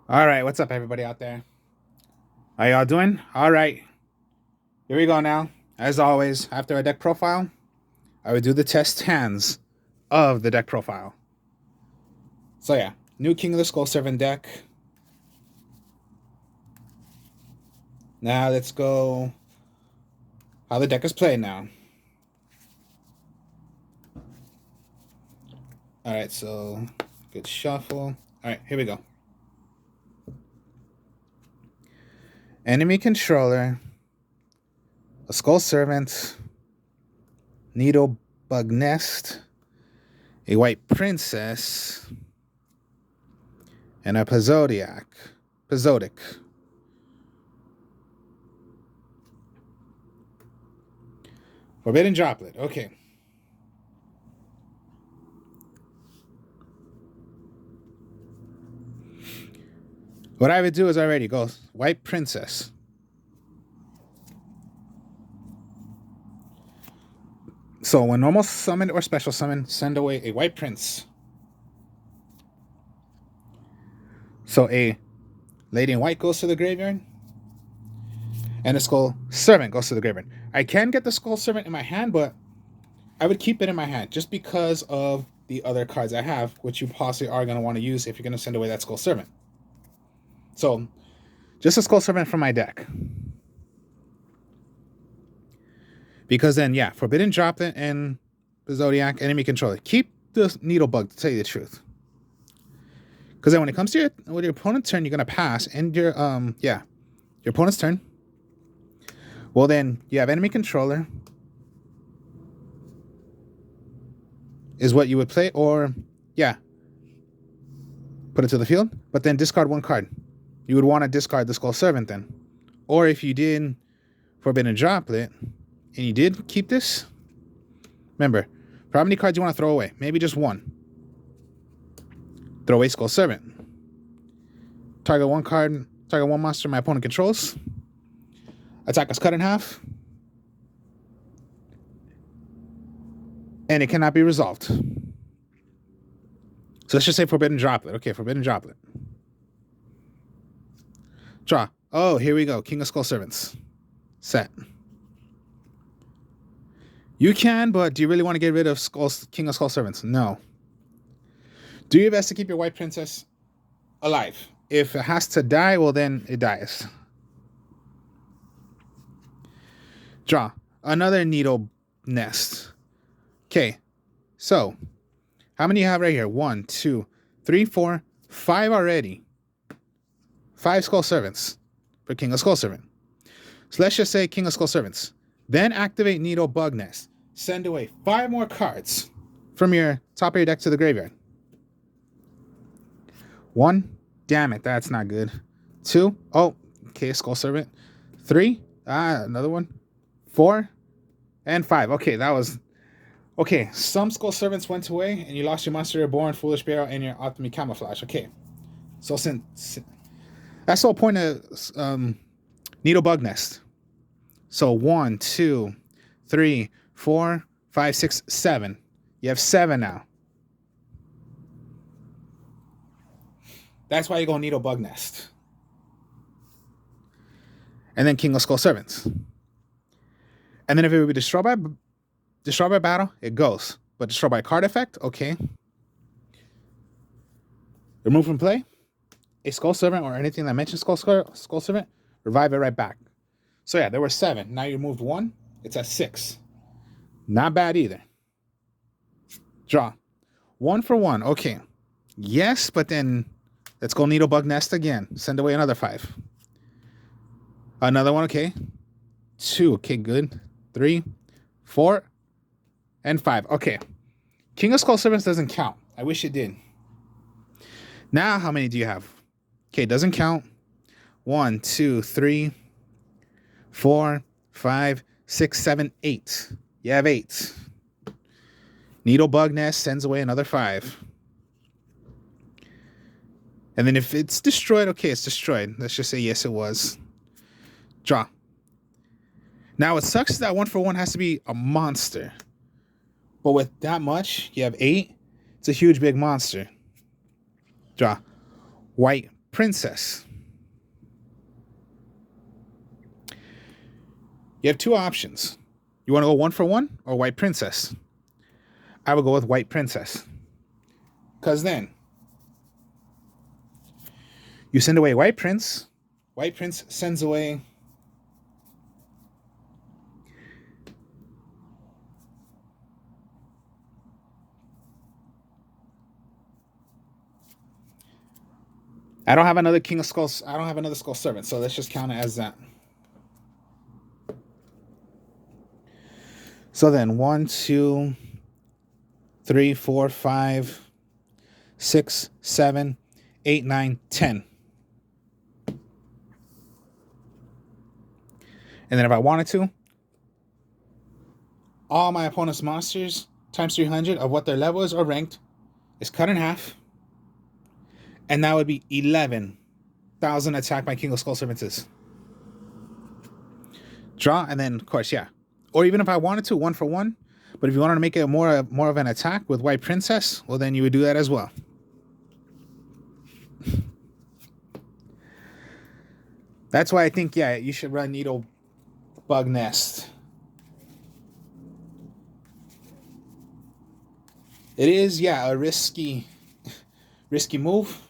All right, what's up, everybody out there? How y'all doing? All right, here we go now. As always, after a deck profile, I would do the test hands of the deck profile. So yeah, new King of the Skull Servant deck. Now let's go how the deck is played now. All right, so good shuffle. All right, here we go. Enemy controller, a Skull Servant, Needle Bug Nest, a White Princess, and a Pazodiac. Forbidden Droplet. Okay. What I would do is already go White Princess. So when normal summon or special summon, send away a White Prince. So a Lady in White goes to the graveyard, and a Skull Servant goes to the graveyard. I can get the Skull Servant in my hand, but I would keep it in my hand just because of the other cards I have, which you possibly are going to want to use if you're going to send away that Skull Servant. So just a Skull Servant from my deck. Because then, yeah, Forbidden Droplet and the Zodiac, enemy controller. Keep the Needle Bug, to tell you the truth. Because then when it comes to your opponent's turn, you're going to pass. And your opponent's turn. Well, then you have enemy controller is what you would play. Or, yeah, put it to the field. But then discard one card. You would want to discard the Skull Servant then. Or if you did Forbidden Droplet and you did keep this, remember, for how many cards you want to throw away? Maybe just one. Throw away Skull Servant. Target one card, target one monster my opponent controls. Attack is cut in half. And it cannot be resolved. So let's just say Forbidden Droplet. Okay, Forbidden Droplet. Draw. Oh, here we go. King of Skull Servants. Set. You can, but do you really want to get rid of King of Skull Servants? No. Do your best to keep your White Princess alive. If it has to die, well, then it dies. Draw. Another Needle Nest. Okay. So, how many you have right here? 1, 2, 3, 4, 5 already. 5 Skull Servants for King of Skull Servant. So let's just say King of Skull Servants. Then activate Needle Bug Nest. Send away 5 more cards from your top of your deck to the graveyard. 1. Damn it, that's not good. 2. Oh, okay, Skull Servant. 3. Another one. 4. And 5. Okay, that was... Okay, some Skull Servants went away, and you lost your Monster Reborn, Foolish Barrel, and your Optimi Camouflage. Okay. So since... That's the whole point of Needle Bug Nest. So 1, 2, 3, 4, 5, 6, 7. You have 7 now. That's why you go Needle Bug Nest. And then King of Skull Servants. And then if it would be destroyed by battle, it goes. But destroyed by card effect, okay. Remove from play. A Skull Servant or anything that mentions Skull Servant, revive it right back. So yeah, there were 7. Now you removed 1. It's at 6. Not bad either. Draw. 1 for 1. Okay. Yes, but then let's go Needle Bug Nest again. Send away another 5. Another one, okay. 2, okay, good. 3, 4, and 5. Okay. King of Skull Servants doesn't count. I wish it did. Now, how many do you have? Okay, doesn't count. 1, 2, 3, 4, 5, 6, 7, 8. You have 8. Needle Bug Nest sends away another 5. And then if it's destroyed, okay, it's destroyed. Let's just say yes, it was. Draw. Now, what sucks is that 1 for 1 has to be a monster. But with that much, you have 8. It's a huge, big monster. Draw. White princess. You have two options. You want to go 1 for 1 or white princess? I would go with white princess. Because then you send away white prince. White prince sends away I don't have another king of skulls. I don't have another skull servant, so let's just count it as that. So then 1, 2, 3, 4, 5, 6, 7, 8, 9, 10. And then if I wanted to, all my opponent's monsters times 300 of what their level is or ranked is cut in half. And that would be 11,000 attack my King of Skull Servants is. Draw, and then, of course, yeah. Or even if I wanted to, 1 for 1. But if you wanted to make it more of an attack with White Princess, well, then you would do that as well. That's why I think, yeah, you should run Needle Bug Nest. It is, yeah, a risky move,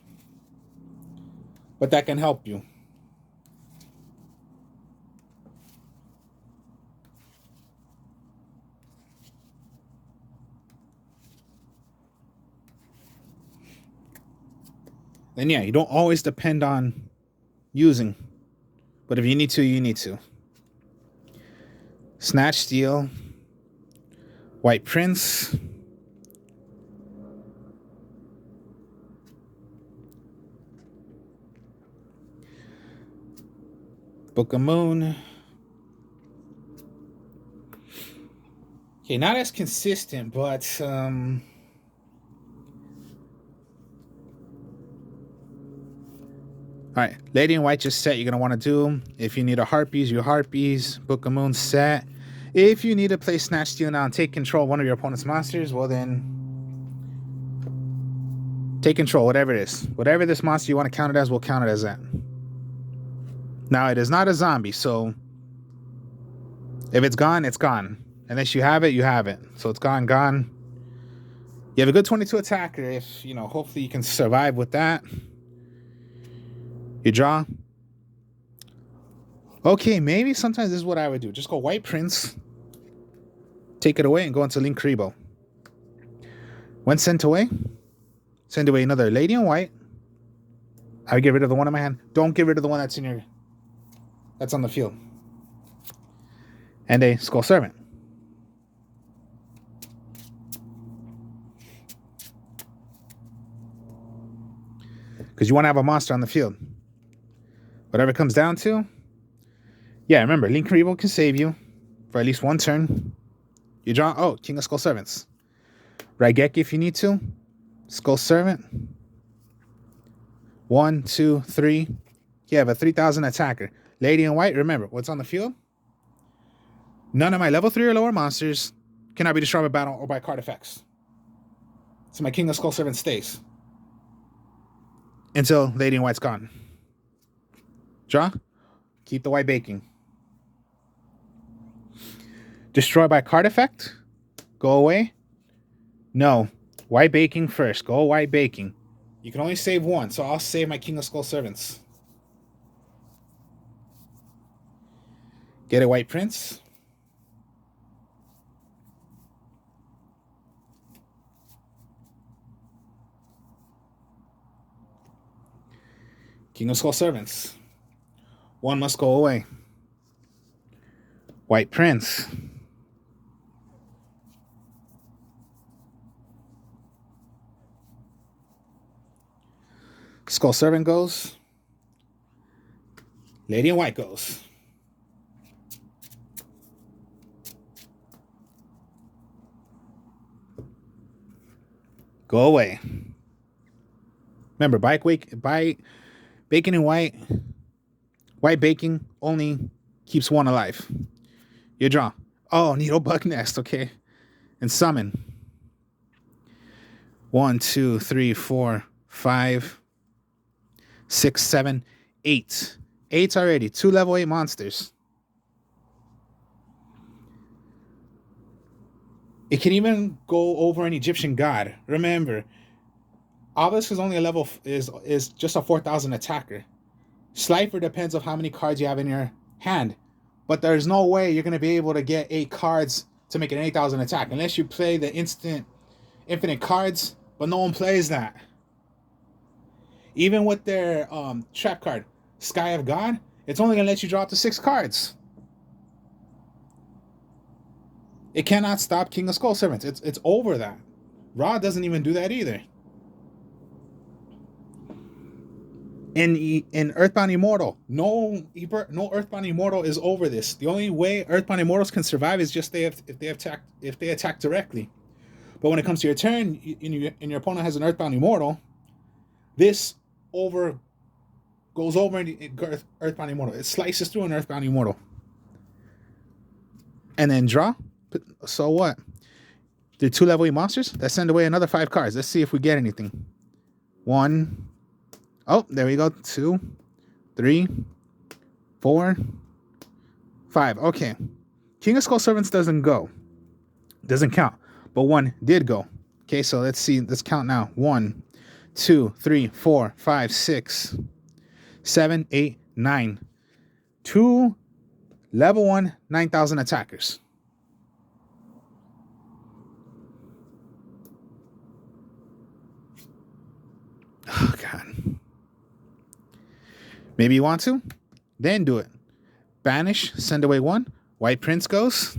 but that can help you. Then yeah, you don't always depend on using, but if you need to, you need to. Snatch Steal, White Prince, Book of Moon. Okay, not as consistent, but all right, Lady in White just set. You're gonna want to do. If you need a Harpies, you Harpies. Book of Moon set. If you need to play Snatch Steal now and take control of one of your opponent's monsters, well then, take control, whatever it is. Whatever this monster you want to count it as, we'll count it as that. Now, it is not a zombie, so if it's gone, it's gone. Unless you have it, you have it. So it's gone. You have a good 22 attacker. If, you know, hopefully you can survive with that. You draw. Okay, maybe sometimes this is what I would do. Just go White Prince. Take it away and go into Linkuriboh. When sent away another Lady in White. I would get rid of the one in my hand. Don't get rid of the one that's on the field. And a Skull Servant. Because you want to have a monster on the field. Whatever it comes down to. Yeah, remember, Linkuriboh can save you for at least one turn. You draw, oh, King of Skull Servants. Raigeki if you need to. Skull Servant. 1, 2, 3. You have a 3,000 attacker. Lady in White, remember, what's on the field? None of my level 3 or lower monsters cannot be destroyed by battle or by card effects. So my King of Skull Servant stays. Until Lady in White's gone. Draw. Keep the white baking. Destroy by card effect. Go away. No. White baking first. Go white baking. You can only save one, so I'll save my King of Skull Servants. Get a White Prince. King of Skull Servants. One must go away. White Prince. Skull Servant goes. Lady in White goes. Go away. Remember, buy bacon and white. White baking only keeps one alive. You draw. Oh, Needle Bug Nest, okay. And summon. 1, 2, 3, 4, 5, 6, 7, 8. 8 already. 2 level 8 monsters. It can even go over an Egyptian god. Remember, Obelisk is only a level is just a 4,000 attacker. Slifer depends on how many cards you have in your hand, but there's no way you're gonna be able to get 8 cards to make an 8,000 attack unless you play the infinite cards. But no one plays that. Even with their trap card, Sky of God, it's only gonna let you draw up to 6 cards. It cannot stop King of Skull Servants. It's over that. Ra doesn't even do that either. In Earthbound Immortal, no Earthbound Immortal is over this. The only way Earthbound Immortals can survive is just if they attack directly. But when it comes to your turn, and your opponent has an Earthbound Immortal, this goes over in Earthbound Immortal. It slices through an Earthbound Immortal, and then draw. So what? They're 2 level 8 monsters that send away another 5 cards. Let's see if we get anything. 1. Oh, there we go. 2, 3, 4, 5. Okay. King of Skull Servants doesn't count. But 1 did go. Okay, so let's see. Let's count now. 1, 2, 3, 4, 5, 6, 7, 8, 9. 2 level 1, 9,000 attackers. Oh, God. Maybe you want to? Then do it. Banish, send away 1. White Prince goes.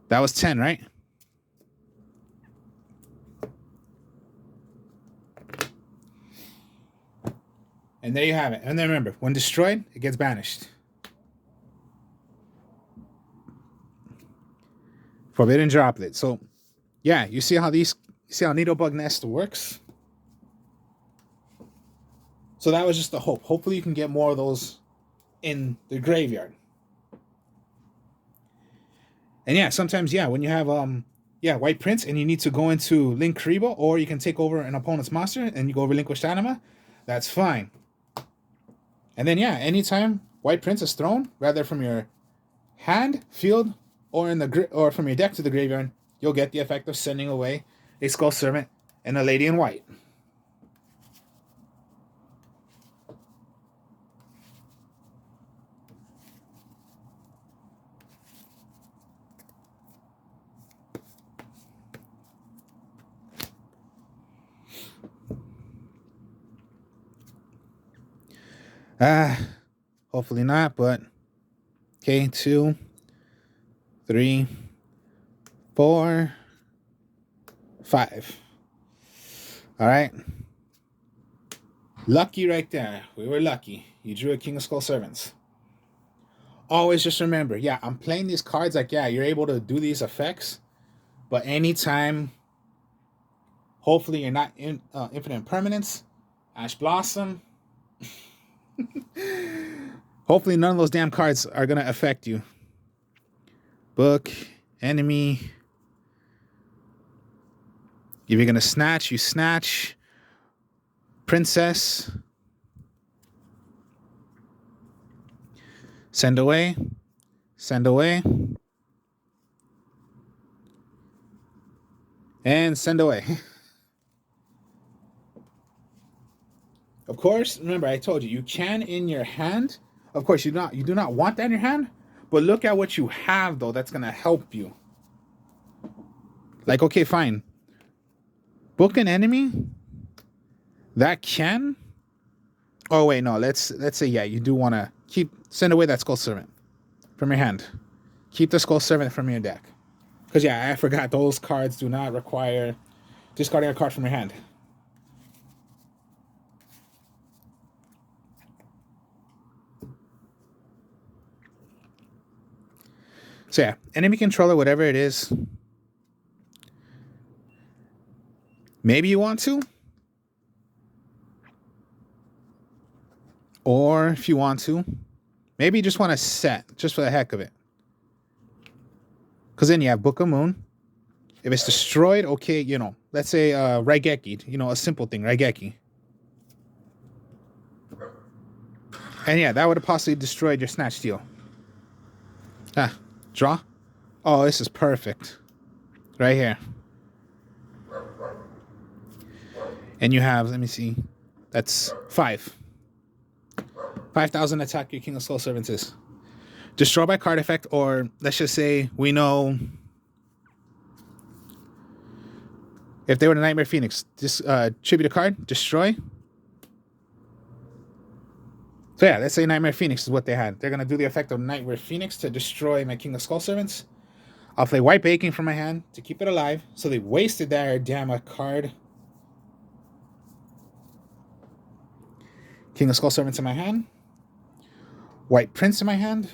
That was 10, right? And there you have it. And then remember, when destroyed, it gets banished. Forbidden Droplet. So, yeah, you see how Needlebug Nest works? So that was just the hope. Hopefully you can get more of those in the graveyard. And yeah, sometimes, when you have White Prince and you need to go into Link Karibo, or you can take over an opponent's monster and you go Relinquished Anima, that's fine. And then anytime White Prince is thrown, rather from your hand, field, or from your deck to the graveyard, you'll get the effect of sending away a Skull Servant and a Lady in White. Hopefully not, but okay, 2, 3, 4, 5. All right. Lucky right there. We were lucky. You drew a King of Skull Servants. Always just remember, I'm playing these cards like, you're able to do these effects, but anytime, hopefully you're not in Infinite Permanence, Ash Blossom. Hopefully none of those damn cards are going to affect you. Book, enemy. If you're going to snatch, you snatch. Princess. Send away. Send away. And send away. Of course, remember I told you can in your hand. Of course, you do not want that in your hand, but look at what you have though. That's gonna help you. Like, okay, fine. Book an enemy. That can. Oh wait, no. Let's say you do want to send away that Skull Servant from your hand. Keep the Skull Servant from your deck, because I forgot those cards do not require discarding a card from your hand. So enemy controller, whatever it is. Maybe you want to. Or if you want to, maybe you just want to set, just for the heck of it. Because then you have Book of Moon. If it's destroyed, okay, you know, let's say Raigeki, you know, a simple thing, Raigeki. And yeah, that would have possibly destroyed your Snatch Steel. Ah, draw. Oh, this is perfect. Right here. And you have, let me see, that's 5. 5,000 attack your King of Skull Servants is. Destroy by card effect, or let's just say we know if they were the Nightmare Phoenix, just tribute a card, destroy. So yeah, let's say Nightmare Phoenix is what they had. They're going to do the effect of Nightmare Phoenix to destroy my King of Skull Servants. I'll play White Baking from my hand to keep it alive. So they wasted that damn card. King of Skull Servants in my hand. White Prince in my hand.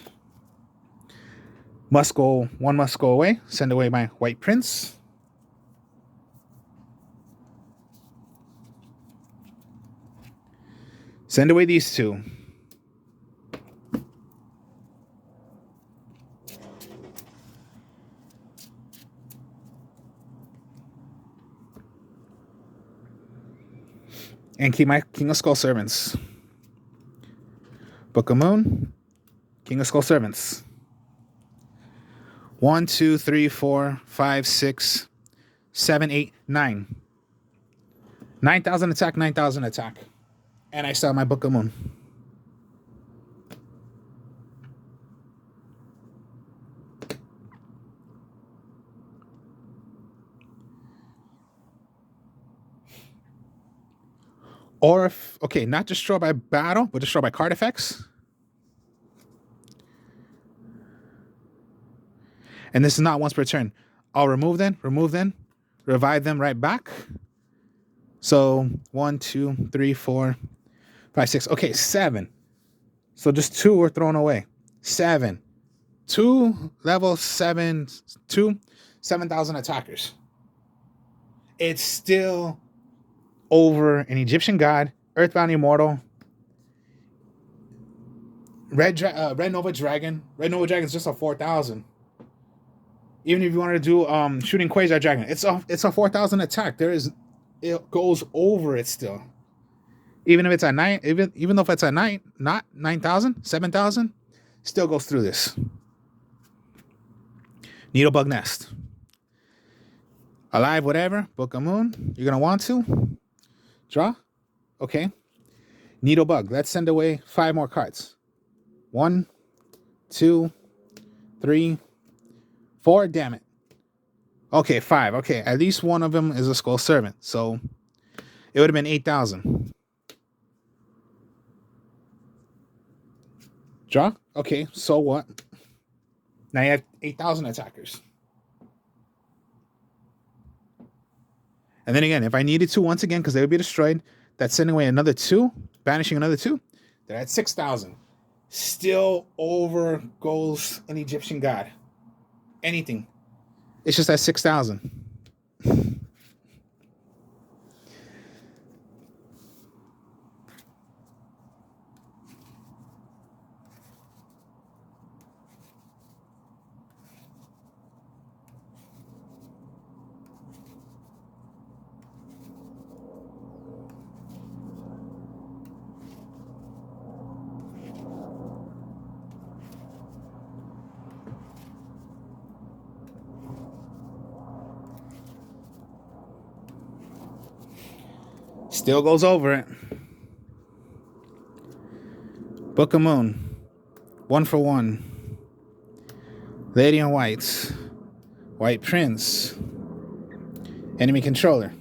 One must go away. Send away my White Prince. Send away these two. And keep my King of Skull Servants. Book of Moon. King of Skull Servants. 1, 2, 3, 4, 5, 6, 7, 8, 9. 9,000 attack, 9,000 attack. And I still have my Book of Moon. Or if, okay, not destroy by battle, but destroy by card effects. And this is not once per turn. I'll remove them, revive them right back. So 1, 2, 3, 4, 5, 6. Okay, 7. So just 2 were thrown away. 7. 2 level 7, 7,000 attackers. It's still over an Egyptian god, Earthbound Immortal, Red Nova Dragon. Red Nova Dragon is just a 4,000. Even if you wanted to do Shooting Quasar Dragon, it's a 4,000 attack. It goes over it still. Even if it's at 9, even though if it's at 9, not 9,000, 7,000, still goes through this. Needlebug Nest. Alive, whatever. Book of Moon. You're gonna want to draw. Okay. Needlebug. Let's send away 5 more cards. 1, 2, 3, 4. Damn it. Okay, 5. Okay, at least one of them is a Skull Servant. So it would have been 8,000. Draw. Okay, so what? Now you have 8,000 attackers. And then again, if I needed to, once again, because they would be destroyed, that's sending away another 2, banishing another 2. They're at 6,000. Still over goals an Egyptian god. Anything. It's just at 6,000. Still goes over it. Book of Moon. 1 for 1. Lady in White. White Prince. Enemy Controller.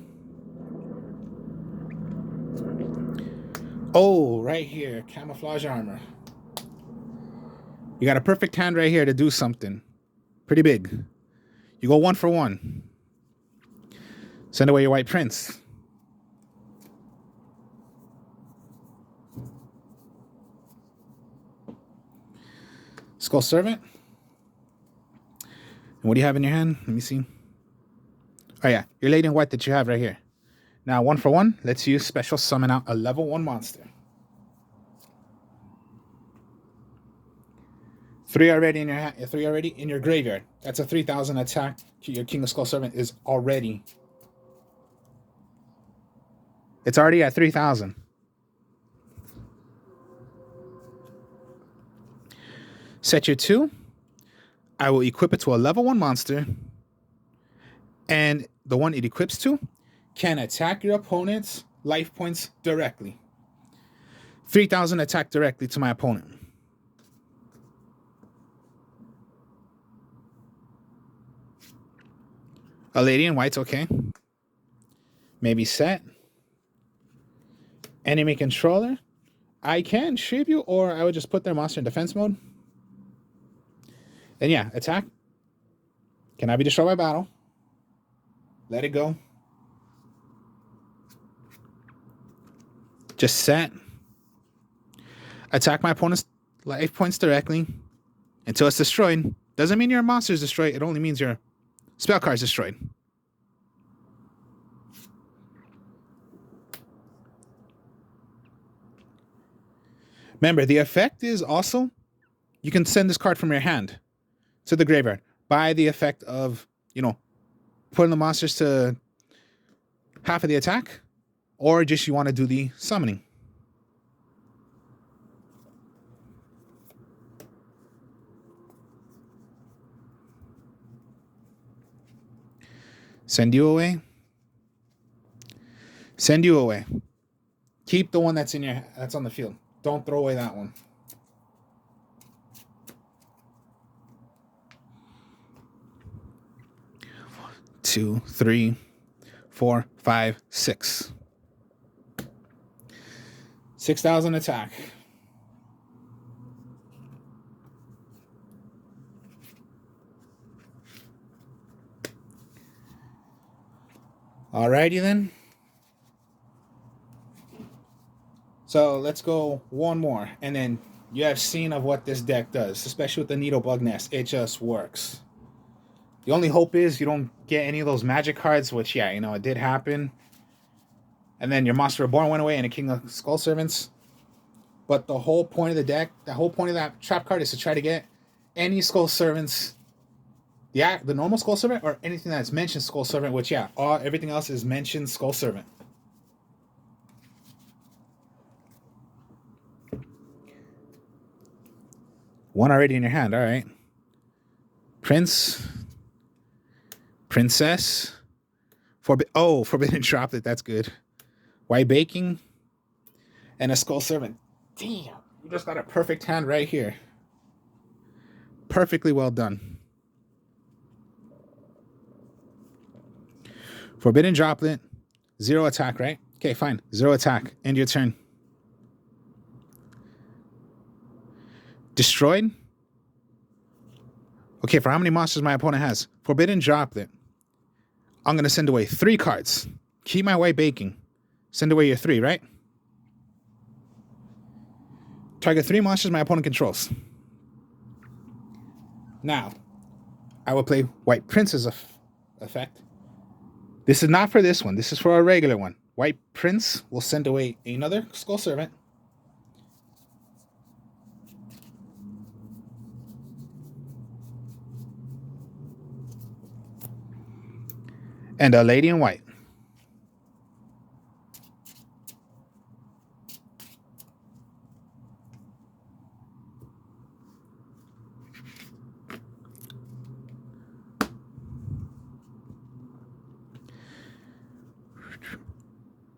Oh, right here. Camouflage Armor. You got a perfect hand right here to do something pretty big. You go 1 for 1. Send away your White Prince. Skull Servant. And what do you have in your hand? Let me see. Oh yeah, your Lady in White that you have right here. Now 1 for 1. Let's use special summon out a level 1 monster. 3 already in your hand. 3 already in your graveyard. That's a 3,000 attack. Your King of Skull Servant is already. It's already at 3,000. Set your 2. I will equip it to a level 1 monster. And the one it equips to can attack your opponent's life points directly. 3,000 attack directly to my opponent. A lady in white's okay. Maybe set. Enemy controller. I can tribute, or I would just put their monster in defense mode. Then yeah, attack. Cannot be destroyed by battle. Let it go. Just set. Attack my opponent's life points directly until it's destroyed. Doesn't mean your monster is destroyed. It only means your spell card is destroyed. Remember, the effect is also, you can send this card from your hand to the graveyard by the effect of, putting the monsters to half of the attack, or just you want to do the summoning. Send you away. Send you away. Keep the one that's on the field. Don't throw away that one. Two, 3, 4, 5, 6. 6,000 attack. Alrighty then. So let's go one more, and then you have seen of what this deck does, especially with the Needle Bug Nest. It just works. The only hope is you don't get any of those magic cards, which, yeah, it did happen. And then your Monster Reborn went away and a King of Skull Servants. But the whole point of the deck, the whole point of that trap card is to try to get any Skull Servants, the normal Skull Servant, or anything that's mentioned Skull Servant, which, yeah, everything else is mentioned Skull Servant. One already in your hand, all right. Prince, Princess, Forbidden Droplet, that's good. White Baking, and a Skull Servant. Damn, you just got a perfect hand right here. Perfectly well done. Forbidden Droplet, 0 attack, right? Okay, fine, 0 attack. End your turn. Destroyed. Okay, for how many monsters my opponent has? Forbidden Droplet. I'm going to send away 3 cards. Keep my White Baking. Send away your 3, right? Target 3 monsters my opponent controls. Now, I will play White Prince's effect. This is not for this one. This is for a regular one. White Prince will send away another Skull Servant. And a lady in white.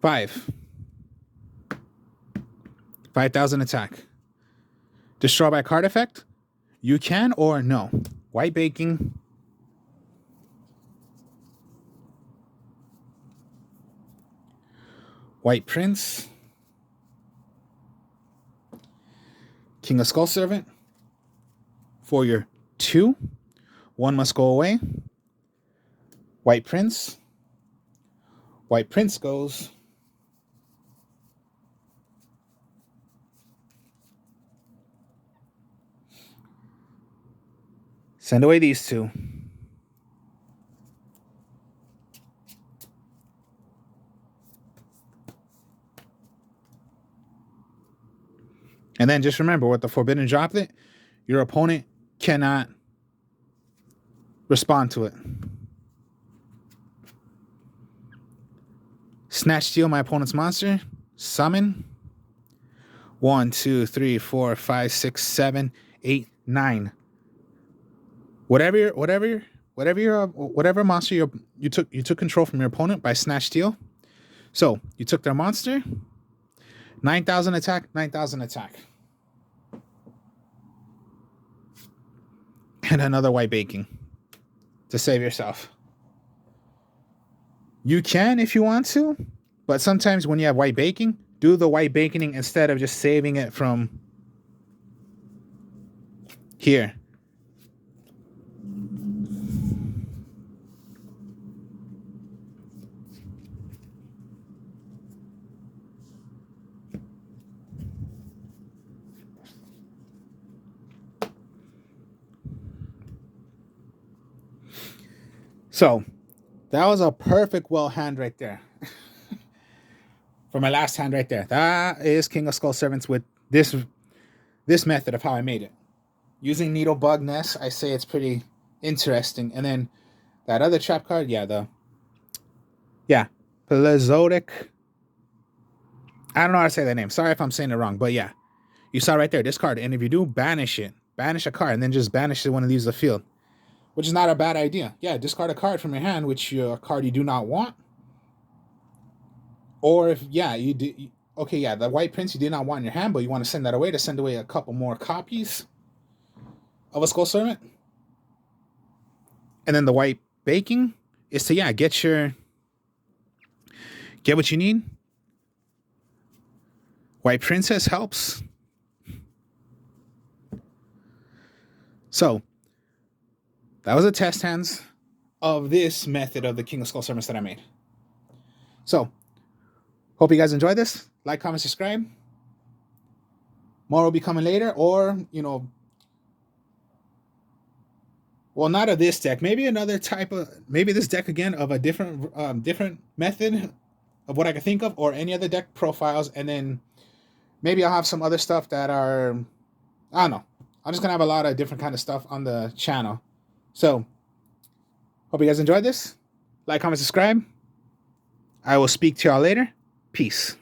Five. 5,000 attack. Destroy by card effect? You can or no. White Baking. White Prince. King of Skull Servant. For your 2. 1 must go away. White Prince. White Prince goes. Send away these 2. And then just remember, with the Forbidden Droplet, your opponent cannot respond to it. Snatch Steal my opponent's monster. Summon. 1, 2, 3, 4, 5, 6, 7, 8, 9. Whatever monster you took control from your opponent by Snatch Steal. So you took their monster. 9,000 attack, 9,000 attack. And another white baking to save yourself. You can if you want to, but sometimes when you have white baking, do the white baking instead of just saving it from here. So that was a perfect well hand right there. For my last hand right there. That is King of Skull Servants with this method of how I made it. Using Needle Bug Nest, I say it's pretty interesting. And then that other trap card, Plezotic. I don't know how to say that name. Sorry if I'm saying it wrong, but yeah. You saw right there, this card. And if you do, banish it. Banish a card, and then just banish it when it leaves the field. Which is not a bad idea. Yeah, discard a card from your hand, which a card you do not want. Or if, you do, okay, the White Prince you did not want in your hand, but you want to send that away to send away a couple more copies of a Skull Servant. And then the white baking is to, get what you need. White Princess helps. So, that was a test hands of this method of the King of Skull Servants that I made. So, hope you guys enjoyed this. Like, comment, subscribe. More will be coming later, or, well, not of this deck. Maybe another type of, maybe this deck again of a different method of what I can think of, or any other deck profiles, and then maybe I'll have some other stuff that are, I don't know. I'm just going to have a lot of different kind of stuff on the channel. So, hope you guys enjoyed this. Like, comment, subscribe. I will speak to y'all later. Peace.